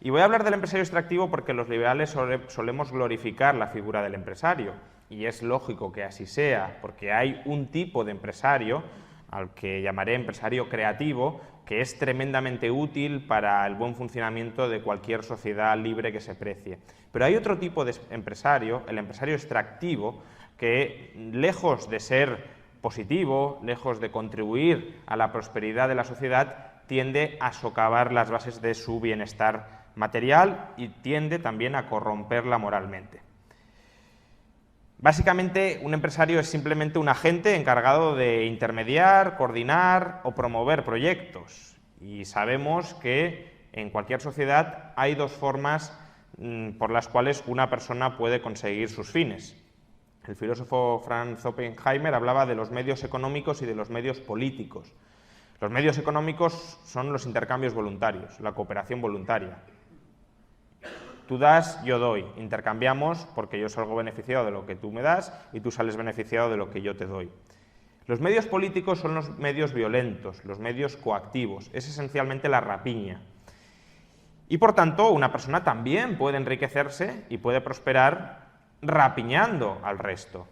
Y voy a hablar del empresario extractivo porque los liberales solemos glorificar la figura del empresario, y es lógico que así sea, porque hay un tipo de empresario, al que llamaré empresario creativo, que es tremendamente útil para el buen funcionamiento de cualquier sociedad libre que se precie. Pero hay otro tipo de empresario, el empresario extractivo, que lejos de ser positivo, lejos de contribuir a la prosperidad de la sociedad, tiende a socavar las bases de su bienestar material y tiende también a corromperla moralmente. Básicamente, un empresario es simplemente un agente encargado de intermediar, coordinar o promover proyectos. Y sabemos que en cualquier sociedad hay dos formas por las cuales una persona puede conseguir sus fines. El filósofo Franz Oppenheimer hablaba de los medios económicos y de los medios políticos. Los medios económicos son los intercambios voluntarios, la cooperación voluntaria. Tú das, yo doy, intercambiamos porque yo salgo beneficiado de lo que tú me das y tú sales beneficiado de lo que yo te doy. Los medios políticos son los medios violentos, los medios coactivos, es esencialmente la rapiña. Y por tanto, una persona también puede enriquecerse y puede prosperar rapiñando al resto.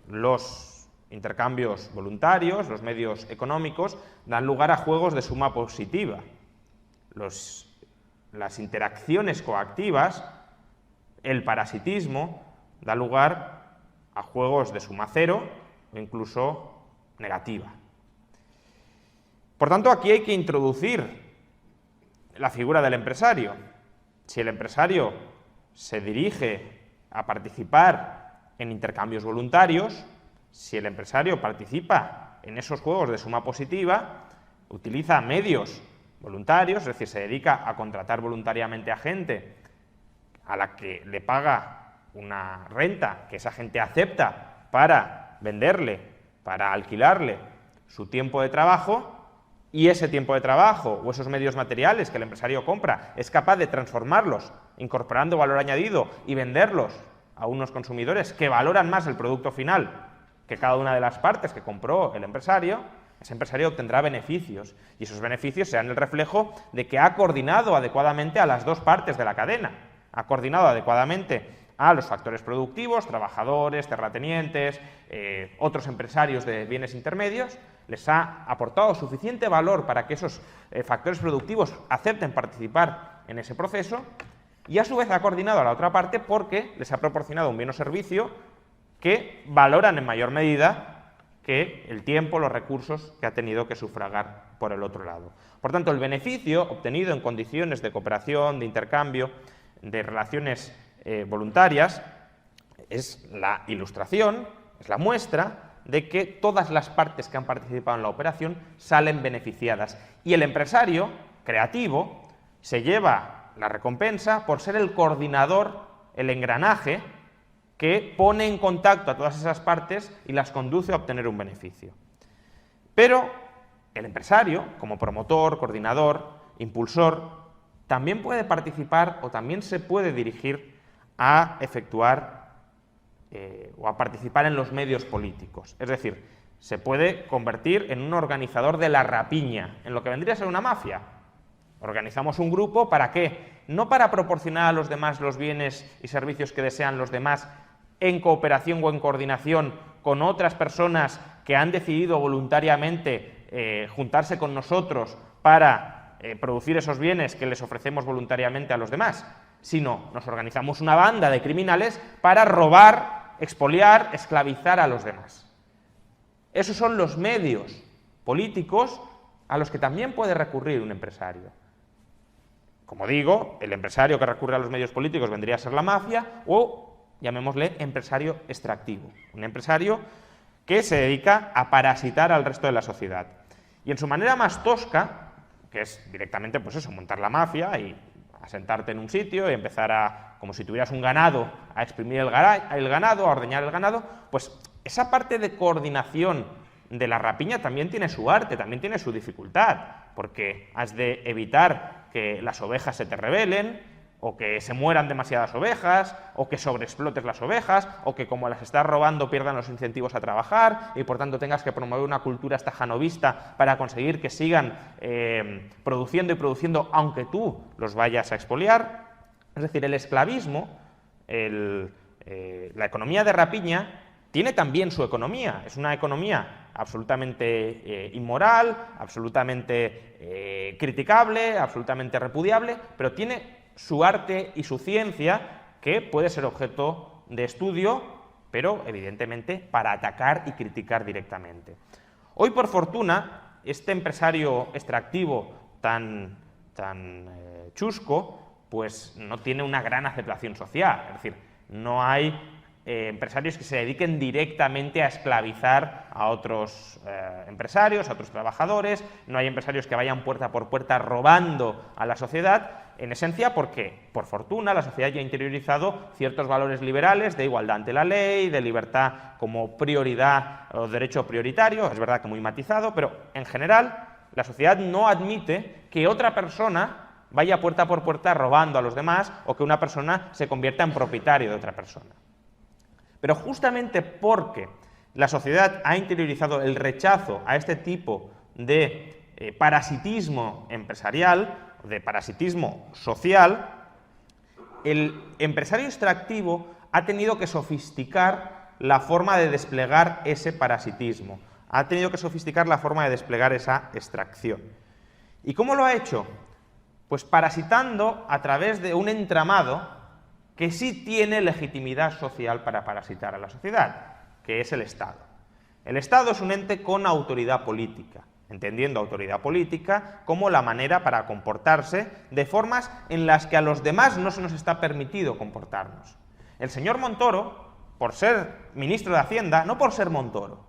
Los intercambios voluntarios, los medios económicos, dan lugar a juegos de suma positiva. Las interacciones coactivas, el parasitismo, da lugar a juegos de suma cero o incluso negativa. Por tanto, aquí hay que introducir la figura del empresario. Si el empresario se dirige a participar en intercambios voluntarios, si el empresario participa en esos juegos de suma positiva, utiliza medios voluntarios, es decir, se dedica a contratar voluntariamente a gente a la que le paga una renta que esa gente acepta para venderle, para alquilarle su tiempo de trabajo, y ese tiempo de trabajo o esos medios materiales que el empresario compra es capaz de transformarlos, incorporando valor añadido y venderlos a unos consumidores que valoran más el producto final que cada una de las partes que compró el empresario, ese empresario obtendrá beneficios, y esos beneficios serán el reflejo de que ha coordinado adecuadamente a las dos partes de la cadena, ha coordinado adecuadamente a los factores productivos, trabajadores, terratenientes, otros empresarios de bienes intermedios, les ha aportado suficiente valor para que esos factores productivos acepten participar en ese proceso, y a su vez ha coordinado a la otra parte porque les ha proporcionado un bien o servicio que valoran en mayor medida que el tiempo, los recursos que ha tenido que sufragar por el otro lado. Por tanto, el beneficio obtenido en condiciones de cooperación, de intercambio, de relaciones voluntarias, es la ilustración, es la muestra de que todas las partes que han participado en la operación salen beneficiadas. Y el empresario creativo se lleva la recompensa por ser el coordinador, el engranaje, que pone en contacto a todas esas partes y las conduce a obtener un beneficio. Pero el empresario, como promotor, coordinador, impulsor, también puede participar o también se puede dirigir a efectuar o a participar en los medios políticos. Es decir, se puede convertir en un organizador de la rapiña, en lo que vendría a ser una mafia. Organizamos un grupo, ¿para qué? No para proporcionar a los demás los bienes y servicios que desean los demás en cooperación o en coordinación con otras personas que han decidido voluntariamente juntarse con nosotros para producir esos bienes que les ofrecemos voluntariamente a los demás, sino nos organizamos una banda de criminales para robar, expoliar, esclavizar a los demás. Esos son los medios políticos a los que también puede recurrir un empresario. Como digo, el empresario que recurre a los medios políticos vendría a ser la mafia o, llamémosle, empresario extractivo. Un empresario que se dedica a parasitar al resto de la sociedad. Y en su manera más tosca, que es directamente, pues eso, montar la mafia y asentarte en un sitio y empezar a, como si tuvieras un ganado, a exprimir el ganado, a ordeñar el ganado, pues esa parte de coordinación de la rapiña también tiene su arte, también tiene su dificultad, porque has de evitar que las ovejas se te rebelen, o que se mueran demasiadas ovejas, o que sobreexplotes las ovejas, o que como las estás robando pierdan los incentivos a trabajar y por tanto tengas que promover una cultura estajanovista para conseguir que sigan produciendo y produciendo aunque tú los vayas a expoliar. Es decir, el esclavismo, la economía de rapiña, tiene también su economía. Es una economía absolutamente inmoral, absolutamente criticable, absolutamente repudiable, pero tiene su arte y su ciencia que puede ser objeto de estudio, pero evidentemente para atacar y criticar directamente. Hoy, por fortuna, este empresario extractivo tan chusco, pues no tiene una gran aceptación social. Es decir, no hay empresarios que se dediquen directamente a esclavizar a otros empresarios, a otros trabajadores, no hay empresarios que vayan puerta por puerta robando a la sociedad, en esencia porque, por fortuna, la sociedad ya ha interiorizado ciertos valores liberales de igualdad ante la ley, de libertad como prioridad o derecho prioritario, es verdad que muy matizado, pero en general la sociedad no admite que otra persona vaya puerta por puerta robando a los demás o que una persona se convierta en propietario de otra persona. Pero justamente porque la sociedad ha interiorizado el rechazo a este tipo de parasitismo empresarial, de parasitismo social, el empresario extractivo ha tenido que sofisticar la forma de desplegar ese parasitismo, ha tenido que sofisticar la forma de desplegar esa extracción. ¿Y cómo lo ha hecho? Pues parasitando a través de un entramado que sí tiene legitimidad social para parasitar a la sociedad, que es el Estado. El Estado es un ente con autoridad política, entendiendo autoridad política como la manera para comportarse de formas en las que a los demás no se nos está permitido comportarnos. El señor Montoro, por ser ministro de Hacienda, no por ser Montoro,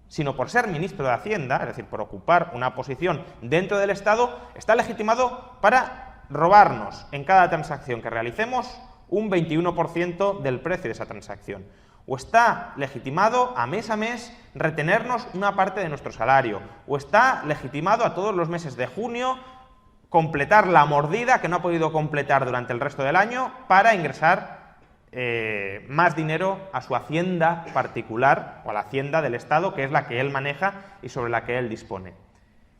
sino por ser ministro de Hacienda, es decir, por ocupar una posición dentro del Estado, está legitimado para robarnos en cada transacción que realicemos un 21% del precio de esa transacción. O está legitimado a mes retenernos una parte de nuestro salario, o está legitimado a todos los meses de junio completar la mordida que no ha podido completar durante el resto del año para ingresar más dinero a su hacienda particular o a la hacienda del Estado, que es la que él maneja y sobre la que él dispone.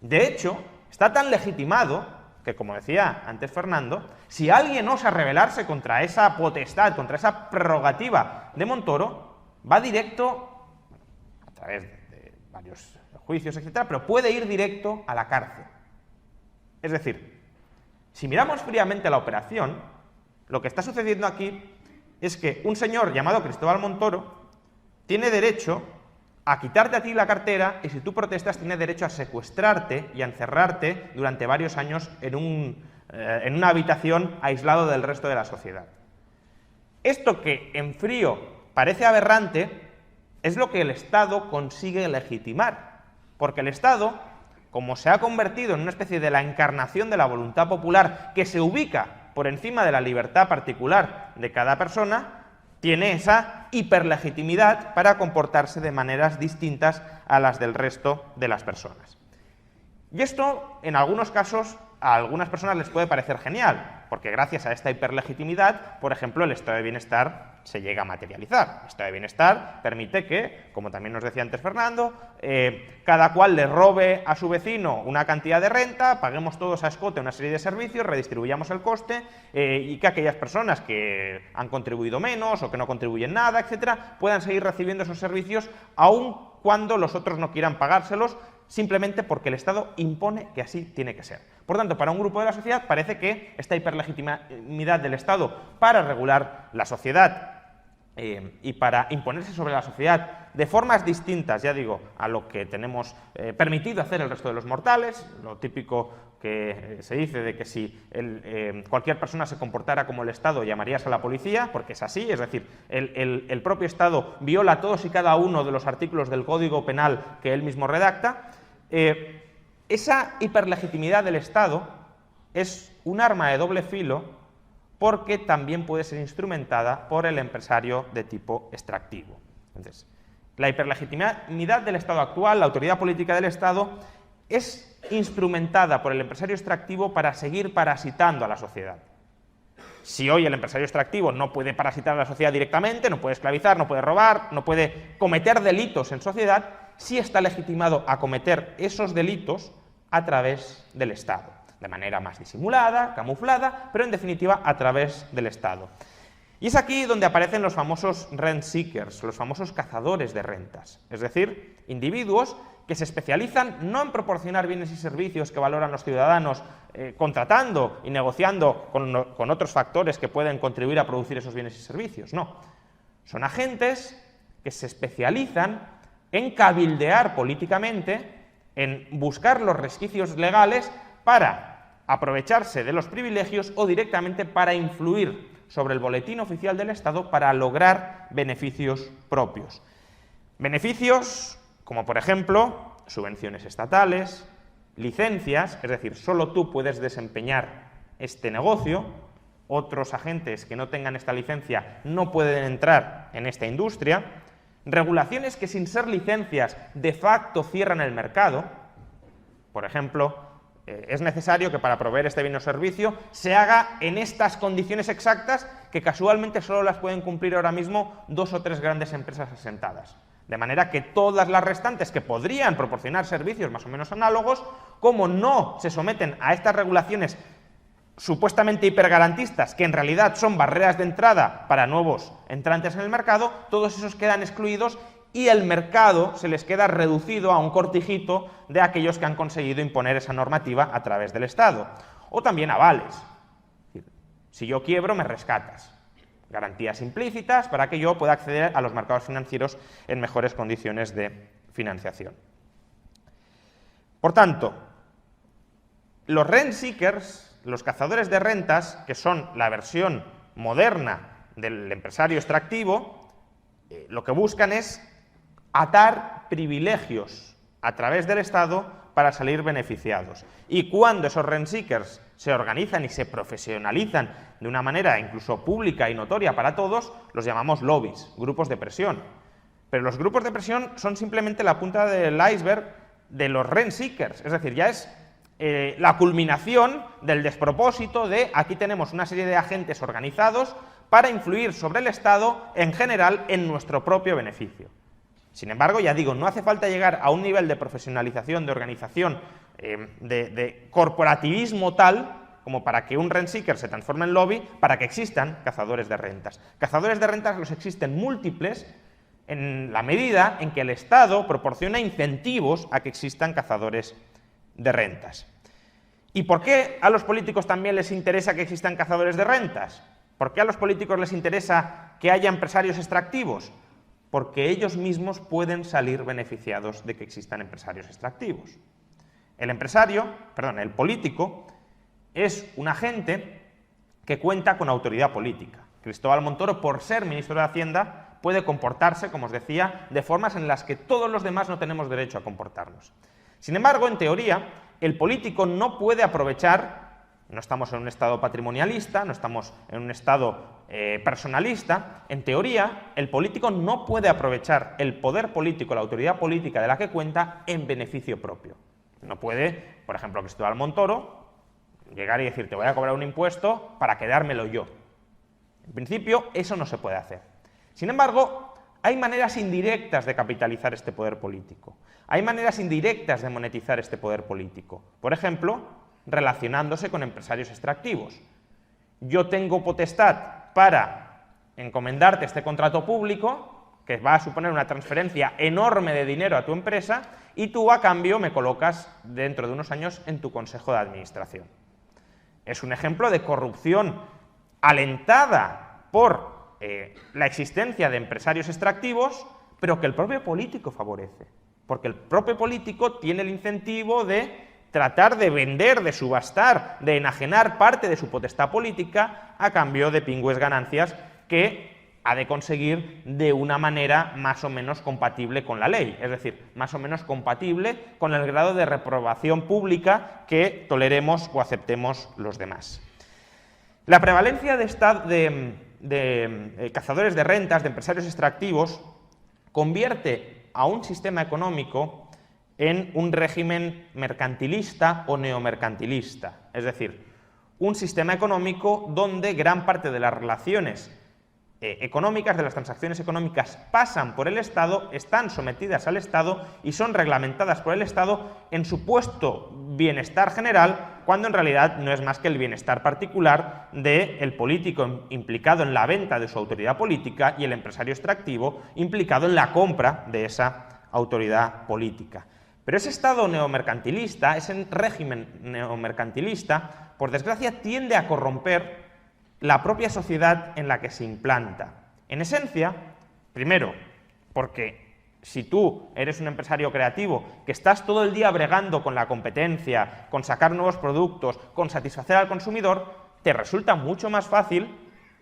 De hecho, está tan legitimado que, como decía antes Fernando, si alguien osa rebelarse contra esa potestad, contra esa prerrogativa de Montoro, va directo, a través de varios juicios, etcétera, pero puede ir directo a la cárcel. Es decir, si miramos fríamente la operación, lo que está sucediendo aquí es que un señor llamado Cristóbal Montoro tiene derecho a quitarte a ti la cartera y si tú protestas tiene derecho a secuestrarte y a encerrarte durante varios años en una habitación aislado del resto de la sociedad. Esto que en frío parece aberrante es lo que el Estado consigue legitimar, porque el Estado, como se ha convertido en una especie de la encarnación de la voluntad popular que se ubica por encima de la libertad particular de cada persona, tiene esa hiperlegitimidad para comportarse de maneras distintas a las del resto de las personas. Y esto, en algunos casos, a algunas personas les puede parecer genial, porque gracias a esta hiperlegitimidad, por ejemplo, el estado de bienestar se llega a materializar. El estado de bienestar permite que, como también nos decía antes Fernando, cada cual le robe a su vecino una cantidad de renta, paguemos todos a escote una serie de servicios, redistribuyamos el coste y que aquellas personas que han contribuido menos o que no contribuyen nada, etcétera, puedan seguir recibiendo esos servicios aun cuando los otros no quieran pagárselos, simplemente porque el Estado impone que así tiene que ser. Por tanto, para un grupo de la sociedad parece que esta hiperlegitimidad del Estado para regular la sociedad y para imponerse sobre la sociedad de formas distintas, ya digo, a lo que tenemos permitido hacer el resto de los mortales, lo típico que se dice de que si cualquier persona se comportara como el Estado llamarías a la policía, porque es así, es decir, el propio Estado viola todos y cada uno de los artículos del Código Penal que él mismo redacta. Esa hiperlegitimidad del Estado es un arma de doble filo porque también puede ser instrumentada por el empresario de tipo extractivo. Entonces, la hiperlegitimidad del Estado actual, la autoridad política del Estado, es instrumentada por el empresario extractivo para seguir parasitando a la sociedad. si hoy el empresario extractivo no puede parasitar a la sociedad directamente, no puede esclavizar, no puede robar, no puede cometer delitos en sociedad, sí está legitimado a cometer esos delitos a través del Estado, de manera más disimulada, camuflada, pero en definitiva a través del Estado. Y es aquí donde aparecen los famosos rent seekers, los famosos cazadores de rentas, es decir, individuos que se especializan no en proporcionar bienes y servicios que valoran los ciudadanos contratando y negociando con otros factores que pueden contribuir a producir esos bienes y servicios, no. Son agentes que se especializan en cabildear políticamente, en buscar los resquicios legales para aprovecharse de los privilegios o directamente para influir sobre el boletín oficial del Estado para lograr beneficios propios. Beneficios como, por ejemplo, subvenciones estatales, licencias, es decir, solo tú puedes desempeñar este negocio, otros agentes que no tengan esta licencia no pueden entrar en esta industria, regulaciones que sin ser licencias de facto cierran el mercado. Por ejemplo, es necesario que para proveer este bien o servicio se haga en estas condiciones exactas que casualmente solo las pueden cumplir ahora mismo 2 o 3 grandes empresas asentadas. De manera que todas las restantes que podrían proporcionar servicios más o menos análogos, como no se someten a estas regulaciones supuestamente hipergarantistas, que en realidad son barreras de entrada para nuevos entrantes en el mercado, todos esos quedan excluidos y el mercado se les queda reducido a un cortijito de aquellos que han conseguido imponer esa normativa a través del Estado. O también avales. Si yo quiebro, me rescatas. Garantías implícitas para que yo pueda acceder a los mercados financieros en mejores condiciones de financiación. Por tanto, los rent seekers, los cazadores de rentas, que son la versión moderna del empresario extractivo, lo que buscan es atar privilegios a través del Estado para salir beneficiados. Y cuando esos rent seekers se organizan y se profesionalizan de una manera incluso pública y notoria para todos, los llamamos lobbies, grupos de presión. Pero los grupos de presión son simplemente la punta del iceberg de los rent seekers, es decir, ya es la culminación del despropósito de aquí tenemos una serie de agentes organizados para influir sobre el Estado en general en nuestro propio beneficio. Sin embargo, ya digo, no hace falta llegar a un nivel de profesionalización, de organización, de corporativismo tal como para que un rent seeker se transforme en lobby, para que existan cazadores de rentas. Cazadores de rentas los existen múltiples en la medida en que el Estado proporciona incentivos a que existan cazadores de rentas. ¿Y por qué a los políticos también les interesa que existan cazadores de rentas? ¿Por qué a los políticos les interesa que haya empresarios extractivos? Porque ellos mismos pueden salir beneficiados de que existan empresarios extractivos. El político es un agente que cuenta con autoridad política. Cristóbal Montoro, por ser ministro de Hacienda, puede comportarse, como os decía, de formas en las que todos los demás no tenemos derecho a comportarnos. Sin embargo, en teoría, el político no puede aprovechar, no estamos en un estado patrimonialista, no estamos en un estado personalista, en teoría, el político no puede aprovechar el poder político, la autoridad política de la que cuenta en beneficio propio. No puede, por ejemplo, Cristóbal Montoro, llegar y decir, te voy a cobrar un impuesto para quedármelo yo. En principio, eso no se puede hacer. Sin embargo, hay maneras indirectas de capitalizar este poder político. Hay maneras indirectas de monetizar este poder político. Por ejemplo, relacionándose con empresarios extractivos. Yo tengo potestad para encomendarte este contrato público, que va a suponer una transferencia enorme de dinero a tu empresa, y tú a cambio me colocas dentro de unos años en tu consejo de administración. Es un ejemplo de corrupción alentada por la existencia de empresarios extractivos, pero que el propio político favorece, porque el propio político tiene el incentivo de tratar de vender, de subastar, de enajenar parte de su potestad política a cambio de pingües ganancias que ha de conseguir de una manera más o menos compatible con la ley, es decir, más o menos compatible con el grado de reprobación pública que toleremos o aceptemos los demás. La prevalencia de cazadores de rentas, de empresarios extractivos, convierte a un sistema económico en un régimen mercantilista o neomercantilista, es decir, un sistema económico donde gran parte de las relaciones económicas, de las transacciones económicas, pasan por el Estado, están sometidas al Estado y son reglamentadas por el Estado en supuesto bienestar general, cuando en realidad no es más que el bienestar particular del político implicado en la venta de su autoridad política y el empresario extractivo implicado en la compra de esa autoridad política. Pero ese Estado neomercantilista, ese régimen neomercantilista, por desgracia tiende a corromper la propia sociedad en la que se implanta. En esencia, primero, porque si tú eres un empresario creativo que estás todo el día bregando con la competencia, con sacar nuevos productos, con satisfacer al consumidor, te resulta mucho más fácil,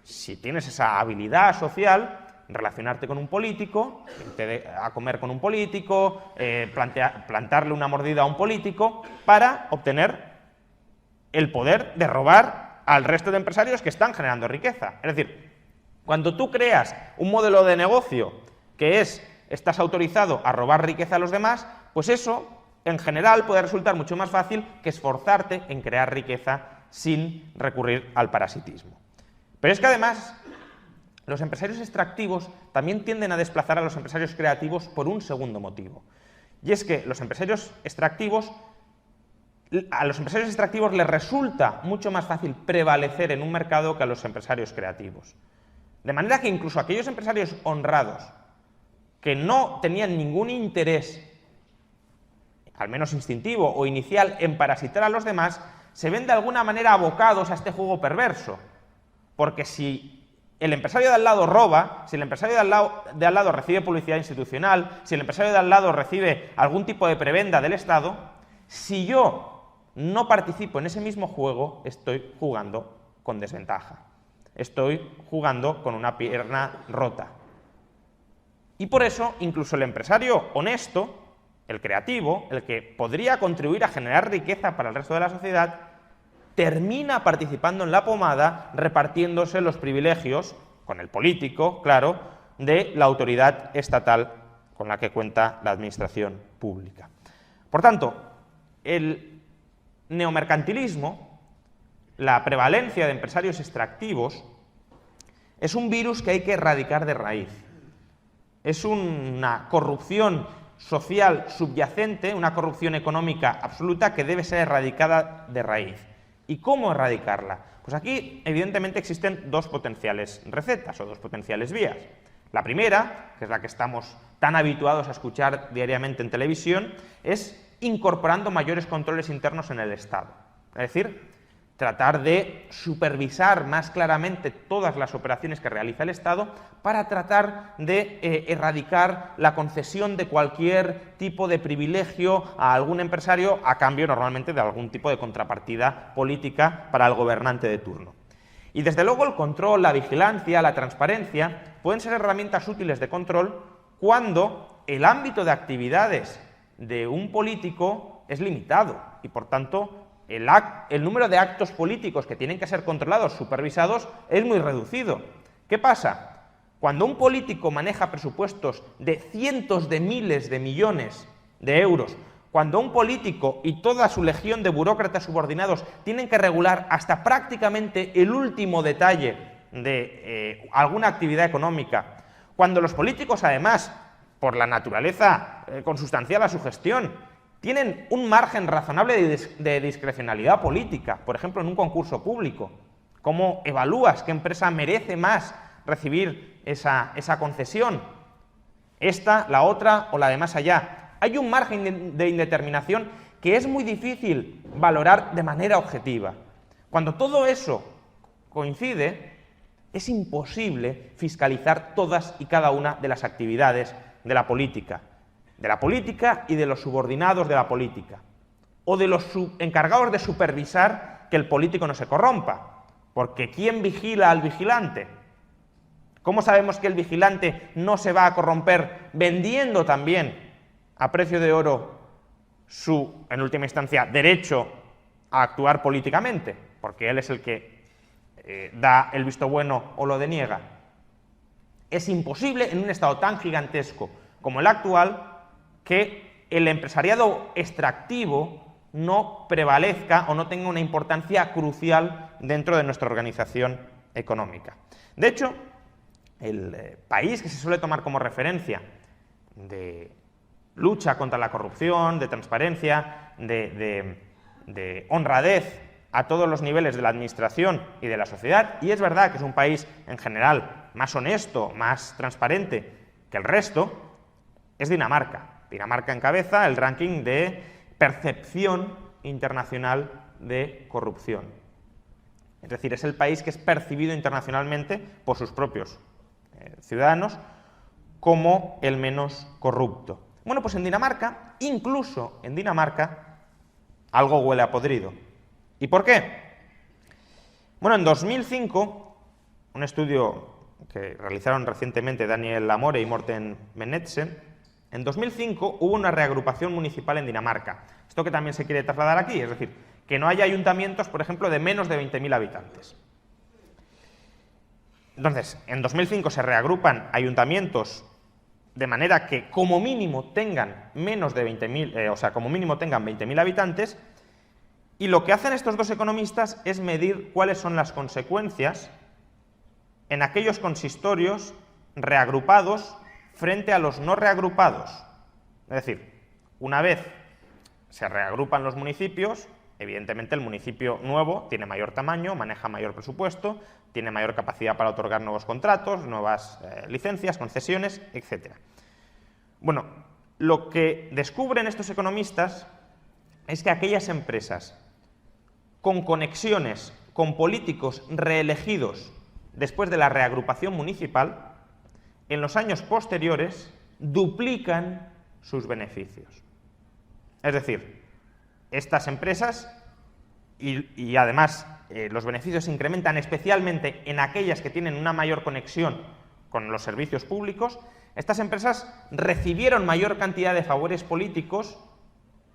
si tienes esa habilidad social, relacionarte con un político, irte a comer con un político, plantarle una mordida a un político, para obtener el poder de robar al resto de empresarios que están generando riqueza. Es decir, cuando tú creas un modelo de negocio que estás autorizado a robar riqueza a los demás, pues eso, en general, puede resultar mucho más fácil que esforzarte en crear riqueza sin recurrir al parasitismo. Pero es que además, los empresarios extractivos también tienden a desplazar a los empresarios creativos por un segundo motivo. Y es que a los empresarios extractivos les resulta mucho más fácil prevalecer en un mercado que a los empresarios creativos. De manera que incluso aquellos empresarios honrados que no tenían ningún interés, al menos instintivo o inicial, en parasitar a los demás, se ven de alguna manera abocados a este juego perverso. Porque si el empresario de al lado roba, si el empresario de al lado recibe publicidad institucional, si el empresario de al lado recibe algún tipo de prebenda del Estado, si yo no participo en ese mismo juego, estoy jugando con desventaja. Estoy jugando con una pierna rota. Y por eso, incluso el empresario honesto, el creativo, el que podría contribuir a generar riqueza para el resto de la sociedad, termina participando en la pomada, repartiéndose los privilegios, con el político, claro, de la autoridad estatal con la que cuenta la administración pública. Por tanto, el neomercantilismo, la prevalencia de empresarios extractivos, es un virus que hay que erradicar de raíz. Es una corrupción social subyacente, una corrupción económica absoluta que debe ser erradicada de raíz. ¿Y cómo erradicarla? Pues aquí, evidentemente, existen dos potenciales recetas o dos potenciales vías. La primera, que es la que estamos tan habituados a escuchar diariamente en televisión, es incorporando mayores controles internos en el Estado. Es decir, tratar de supervisar más claramente todas las operaciones que realiza el Estado para tratar de erradicar la concesión de cualquier tipo de privilegio a algún empresario a cambio normalmente de algún tipo de contrapartida política para el gobernante de turno. Y desde luego el control, la vigilancia, la transparencia pueden ser herramientas útiles de control cuando el ámbito de actividades de un político es limitado y por tanto el número de actos políticos que tienen que ser controlados, supervisados, es muy reducido. ¿Qué pasa? Cuando un político maneja presupuestos de cientos de miles de millones de euros, cuando un político y toda su legión de burócratas subordinados tienen que regular hasta prácticamente el último detalle de alguna actividad económica, cuando los políticos además, por la naturaleza consustancial a su gestión, tienen un margen razonable de discrecionalidad política, por ejemplo, en un concurso público. ¿Cómo evalúas qué empresa merece más recibir esa concesión? ¿Esta, la otra o la de más allá? Hay un margen de indeterminación que es muy difícil valorar de manera objetiva. Cuando todo eso coincide, es imposible fiscalizar todas y cada una de las actividades de la política y de los subordinados de la política, o de los encargados de supervisar que el político no se corrompa, porque ¿quién vigila al vigilante? ¿Cómo sabemos que el vigilante no se va a corromper vendiendo también a precio de oro su, en última instancia, derecho a actuar políticamente? Porque él es el que da el visto bueno o lo deniega. Es imposible en un Estado tan gigantesco como el actual que el empresariado extractivo no prevalezca o no tenga una importancia crucial dentro de nuestra organización económica. De hecho, el país que se suele tomar como referencia de lucha contra la corrupción, de transparencia, de honradez a todos los niveles de la administración y de la sociedad, y es verdad que es un país en general más honesto, más transparente que el resto, es Dinamarca. Dinamarca encabeza el ranking de percepción internacional de corrupción. Es decir, es el país que es percibido internacionalmente por sus propios ciudadanos como el menos corrupto. Bueno, pues en Dinamarca, incluso en Dinamarca, algo huele a podrido. ¿Y por qué? Bueno, en 2005, un estudio que realizaron recientemente Daniel Lamore y Morten Menetze, en 2005 hubo una reagrupación municipal en Dinamarca. Esto que también se quiere trasladar aquí, es decir, que no haya ayuntamientos, por ejemplo, de menos de 20.000 habitantes. Entonces, en 2005 se reagrupan ayuntamientos de manera que como mínimo tengan menos de 20.000, como mínimo tengan 20.000 habitantes, y lo que hacen estos dos economistas es medir cuáles son las consecuencias en aquellos consistorios reagrupados frente a los no reagrupados. Es decir, una vez se reagrupan los municipios, evidentemente el municipio nuevo tiene mayor tamaño, maneja mayor presupuesto, tiene mayor capacidad para otorgar nuevos contratos, nuevas licencias, concesiones, etc. Bueno, lo que descubren estos economistas es que aquellas empresas con conexiones con políticos reelegidos después de la reagrupación municipal, en los años posteriores duplican sus beneficios. Es decir, estas empresas, y además los beneficios se incrementan especialmente en aquellas que tienen una mayor conexión con los servicios públicos, estas empresas recibieron mayor cantidad de favores políticos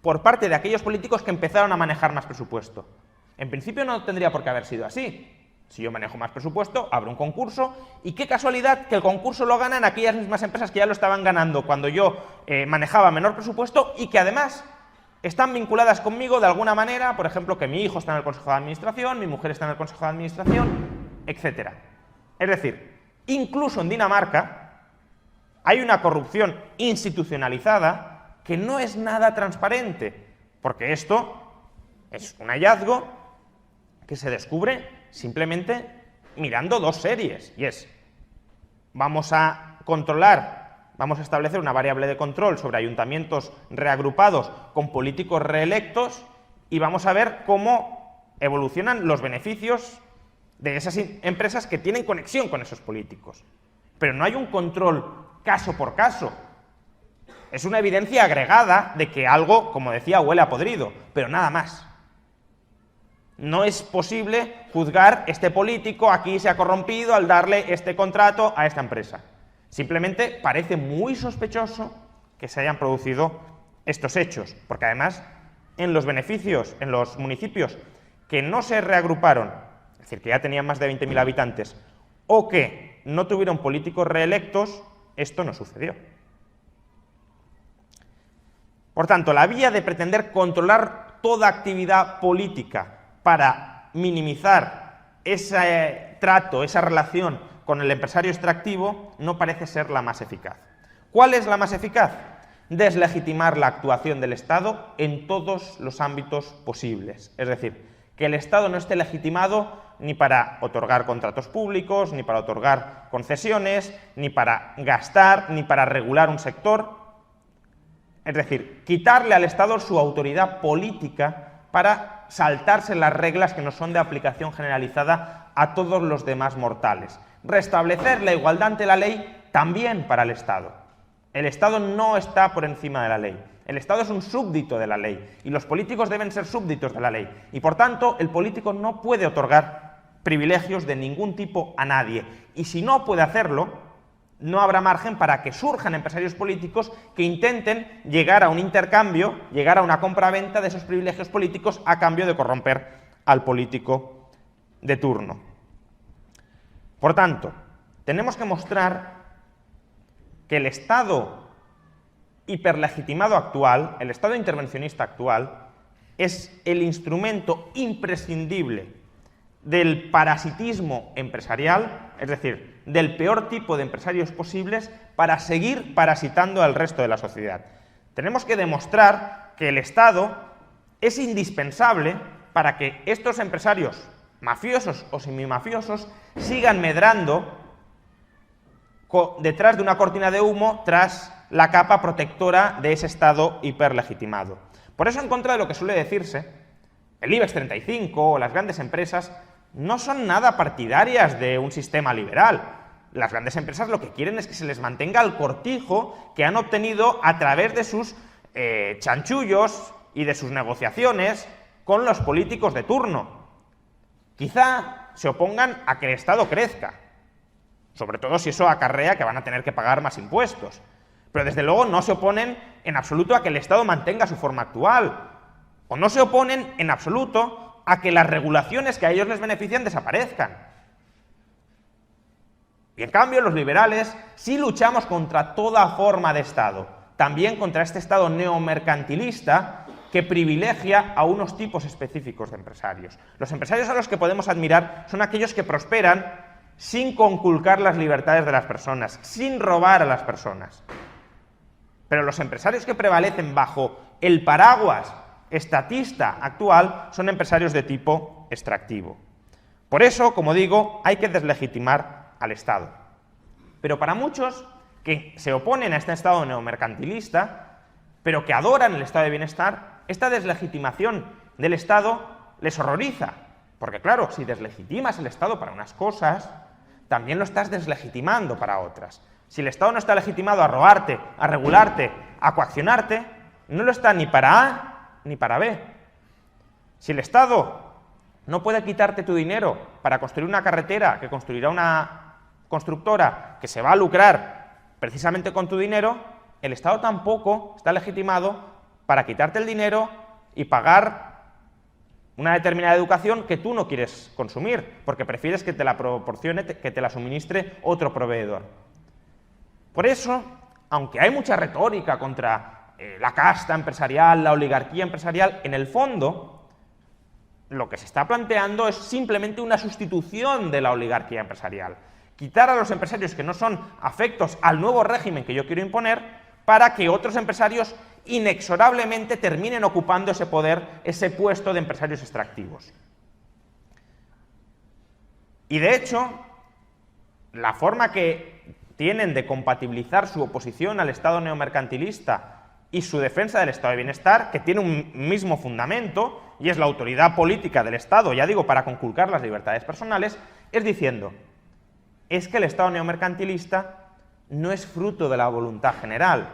por parte de aquellos políticos que empezaron a manejar más presupuesto. En principio no tendría por qué haber sido así. Si yo manejo más presupuesto, abro un concurso, y qué casualidad que el concurso lo ganan aquellas mismas empresas que ya lo estaban ganando cuando yo manejaba menor presupuesto y que además están vinculadas conmigo de alguna manera, por ejemplo, que mi hijo está en el Consejo de Administración, mi mujer está en el Consejo de Administración, etc. Es decir, incluso en Dinamarca hay una corrupción institucionalizada que no es nada transparente, porque esto es un hallazgo que se descubre simplemente mirando dos series, y es, vamos a controlar, vamos a establecer una variable de control sobre ayuntamientos reagrupados con políticos reelectos y vamos a ver cómo evolucionan los beneficios de esas empresas que tienen conexión con esos políticos. Pero no hay un control caso por caso. Es una evidencia agregada de que algo, como decía, huele a podrido, pero nada más. No es posible juzgar este político aquí se ha corrompido al darle este contrato a esta empresa. Simplemente parece muy sospechoso que se hayan producido estos hechos, porque además en los beneficios, en los municipios que no se reagruparon, es decir, que ya tenían más de 20.000 habitantes, o que no tuvieron políticos reelectos, esto no sucedió. Por tanto, la vía de pretender controlar toda actividad política para minimizar ese trato, esa relación con el empresario extractivo, no parece ser la más eficaz. ¿Cuál es la más eficaz? Deslegitimar la actuación del Estado en todos los ámbitos posibles. Es decir, que el Estado no esté legitimado ni para otorgar contratos públicos, ni para otorgar concesiones, ni para gastar, ni para regular un sector. Es decir, quitarle al Estado su autoridad política para saltarse las reglas que no son de aplicación generalizada a todos los demás mortales. Restablecer la igualdad ante la ley también para el Estado. El Estado no está por encima de la ley. El Estado es un súbdito de la ley y los políticos deben ser súbditos de la ley. Y por tanto, el político no puede otorgar privilegios de ningún tipo a nadie. Y si no puede hacerlo, no habrá margen para que surjan empresarios políticos que intenten llegar a un intercambio, llegar a una compra-venta de esos privilegios políticos a cambio de corromper al político de turno. Por tanto, tenemos que mostrar que el Estado hiperlegitimado actual, el Estado intervencionista actual, es el instrumento imprescindible del parasitismo empresarial, es decir, del peor tipo de empresarios posibles para seguir parasitando al resto de la sociedad. Tenemos que demostrar que el Estado es indispensable para que estos empresarios mafiosos o semimafiosos sigan medrando detrás de una cortina de humo, tras la capa protectora de ese Estado hiperlegitimado. Por eso, en contra de lo que suele decirse, el IBEX 35 o las grandes empresas no son nada partidarias de un sistema liberal. Las grandes empresas lo que quieren es que se les mantenga el cortijo que han obtenido a través de sus chanchullos y de sus negociaciones con los políticos de turno. Quizá se opongan a que el Estado crezca, sobre todo si eso acarrea que van a tener que pagar más impuestos. Pero desde luego no se oponen en absoluto a que el Estado mantenga su forma actual, o no se oponen en absoluto a que las regulaciones que a ellos les benefician desaparezcan. Y en cambio los liberales sí luchamos contra toda forma de Estado, también contra este Estado neomercantilista que privilegia a unos tipos específicos de empresarios. Los empresarios a los que podemos admirar son aquellos que prosperan sin conculcar las libertades de las personas, sin robar a las personas. Pero los empresarios que prevalecen bajo el paraguas estatista actual son empresarios de tipo extractivo. Por eso, como digo, hay que deslegitimar al Estado. Pero para muchos que se oponen a este Estado neomercantilista, pero que adoran el estado de bienestar, esta deslegitimación del Estado les horroriza. Porque claro, si deslegitimas el Estado para unas cosas, también lo estás deslegitimando para otras. Si el Estado no está legitimado a robarte, a regularte, a coaccionarte, no lo está ni para A ni para B. Si el Estado no puede quitarte tu dinero para construir una carretera que construirá una constructora que se va a lucrar precisamente con tu dinero, el Estado tampoco está legitimado para quitarte el dinero y pagar una determinada educación que tú no quieres consumir, porque prefieres que te la proporcione, que te la suministre otro proveedor. Por eso, aunque hay mucha retórica contra la casta empresarial, la oligarquía empresarial, en el fondo lo que se está planteando es simplemente una sustitución de la oligarquía empresarial. Quitar a los empresarios que no son afectos al nuevo régimen que yo quiero imponer para que otros empresarios inexorablemente terminen ocupando ese poder, ese puesto de empresarios extractivos. Y de hecho, la forma que tienen de compatibilizar su oposición al Estado neomercantilista y su defensa del Estado de bienestar, que tiene un mismo fundamento, y es la autoridad política del Estado, ya digo, para conculcar las libertades personales, es diciendo, es que el Estado neomercantilista no es fruto de la voluntad general.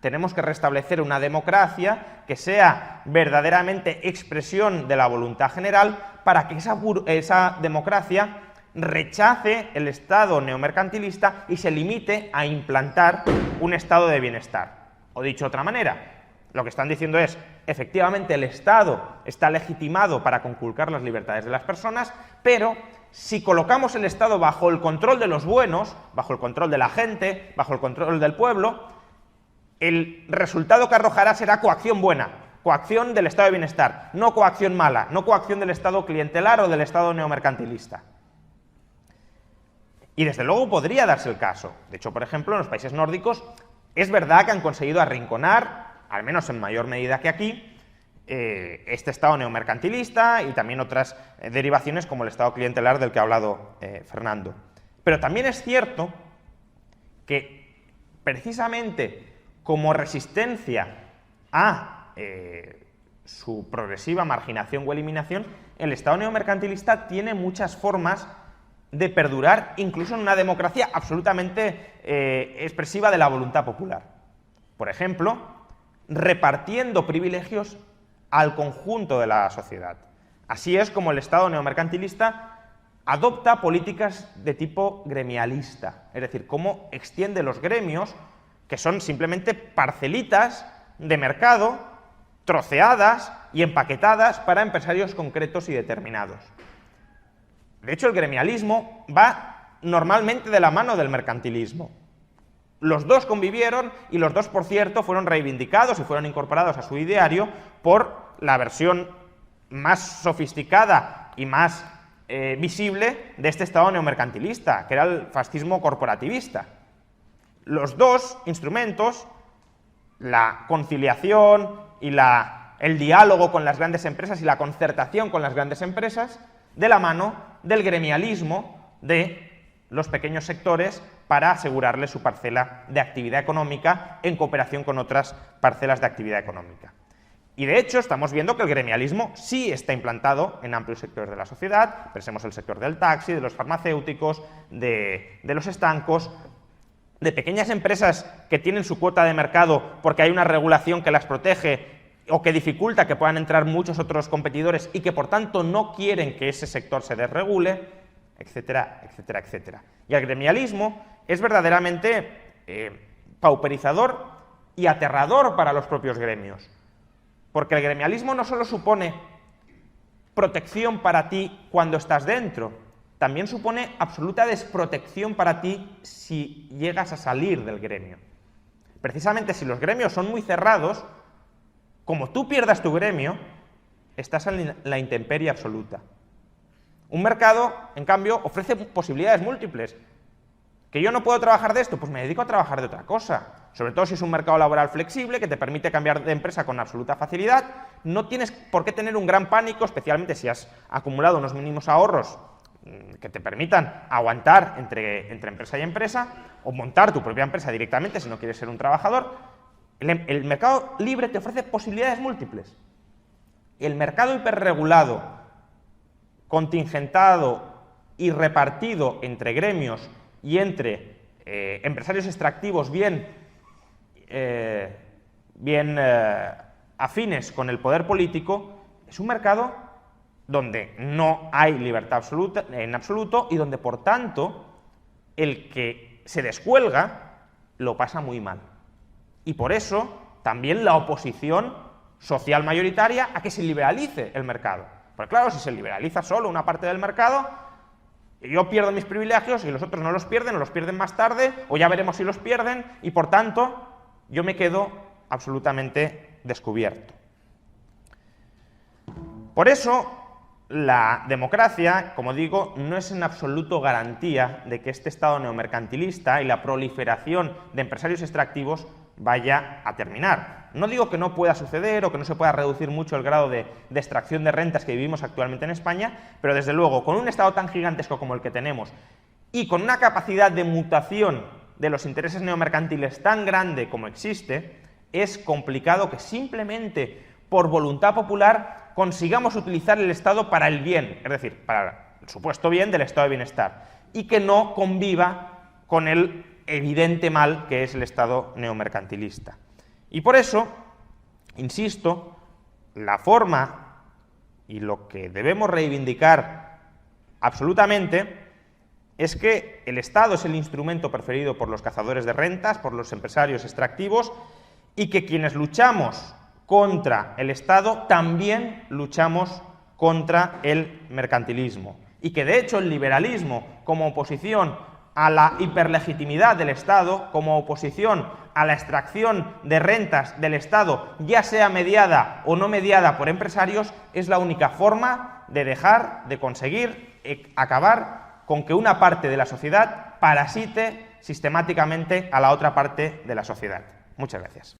Tenemos que restablecer una democracia que sea verdaderamente expresión de la voluntad general para que esa democracia rechace el Estado neomercantilista y se limite a implantar un estado de bienestar. O dicho de otra manera, lo que están diciendo es, efectivamente el Estado está legitimado para conculcar las libertades de las personas, pero si colocamos el Estado bajo el control de los buenos, bajo el control de la gente, bajo el control del pueblo, el resultado que arrojará será coacción buena, coacción del estado de bienestar, no coacción mala, no coacción del Estado clientelar o del Estado neomercantilista. Y desde luego podría darse el caso. De hecho, por ejemplo, en los países nórdicos es verdad que han conseguido arrinconar, al menos en mayor medida que aquí, este Estado neomercantilista y también otras derivaciones como el Estado clientelar del que ha hablado Fernando. Pero también es cierto que precisamente como resistencia a su progresiva marginación o eliminación, el Estado neomercantilista tiene muchas formas de perdurar incluso en una democracia absolutamente expresiva de la voluntad popular. Por ejemplo, repartiendo privilegios al conjunto de la sociedad. Así es como el Estado neomercantilista adopta políticas de tipo gremialista, es decir, cómo extiende los gremios, que son simplemente parcelitas de mercado, troceadas y empaquetadas para empresarios concretos y determinados. De hecho, el gremialismo va normalmente de la mano del mercantilismo. Los dos convivieron y los dos, por cierto, fueron reivindicados y fueron incorporados a su ideario por la versión más sofisticada y más visible de este Estado neomercantilista, que era el fascismo corporativista. Los dos instrumentos, la conciliación y el diálogo con las grandes empresas y la concertación con las grandes empresas, de la mano del gremialismo de los pequeños sectores para asegurarles su parcela de actividad económica en cooperación con otras parcelas de actividad económica. Y de hecho estamos viendo que el gremialismo sí está implantado en amplios sectores de la sociedad. Pensemos el sector del taxi, de los farmacéuticos, de los estancos, de pequeñas empresas que tienen su cuota de mercado porque hay una regulación que las protege o que dificulta que puedan entrar muchos otros competidores y que por tanto no quieren que ese sector se desregule, etcétera, etcétera, etcétera. Y el gremialismo es verdaderamente pauperizador y aterrador para los propios gremios, porque el gremialismo no solo supone protección para ti cuando estás dentro, también supone absoluta desprotección para ti si llegas a salir del gremio. Precisamente si los gremios son muy cerrados, como tú pierdas tu gremio, estás en la intemperie absoluta. Un mercado, en cambio, ofrece posibilidades múltiples. ¿Que yo no puedo trabajar de esto? Pues me dedico a trabajar de otra cosa. Sobre todo si es un mercado laboral flexible que te permite cambiar de empresa con absoluta facilidad. No tienes por qué tener un gran pánico, especialmente si has acumulado unos mínimos ahorros que te permitan aguantar entre empresa y empresa, o montar tu propia empresa directamente si no quieres ser un trabajador. El mercado libre te ofrece posibilidades múltiples. El mercado hiperregulado, contingentado y repartido entre gremios y entre empresarios extractivos bien afines con el poder político, es un mercado donde no hay libertad en absoluto y donde, por tanto, el que se descuelga lo pasa muy mal. Y por eso también la oposición social mayoritaria a que se liberalice el mercado. Porque claro, si se liberaliza solo una parte del mercado, yo pierdo mis privilegios y los otros no los pierden, o los pierden más tarde, o ya veremos si los pierden, y por tanto yo me quedo absolutamente descubierto. Por eso la democracia, como digo, no es en absoluto garantía de que este Estado neomercantilista y la proliferación de empresarios extractivos vaya a terminar. No digo que no pueda suceder o que no se pueda reducir mucho el grado de extracción de rentas que vivimos actualmente en España, pero desde luego, con un Estado tan gigantesco como el que tenemos y con una capacidad de mutación de los intereses neomercantiles tan grande como existe, es complicado que simplemente por voluntad popular consigamos utilizar el Estado para el bien, es decir, para el supuesto bien del estado de bienestar, y que no conviva con el evidente mal que es el Estado neomercantilista. Y por eso, insisto, la forma y lo que debemos reivindicar absolutamente es que el Estado es el instrumento preferido por los cazadores de rentas, por los empresarios extractivos, y que quienes luchamos contra el Estado también luchamos contra el mercantilismo. Y que de hecho el liberalismo, como oposición a la hiperlegitimidad del Estado, como oposición a la extracción de rentas del Estado, ya sea mediada o no mediada por empresarios, es la única forma de dejar de conseguir acabar con que una parte de la sociedad parasite sistemáticamente a la otra parte de la sociedad. Muchas gracias.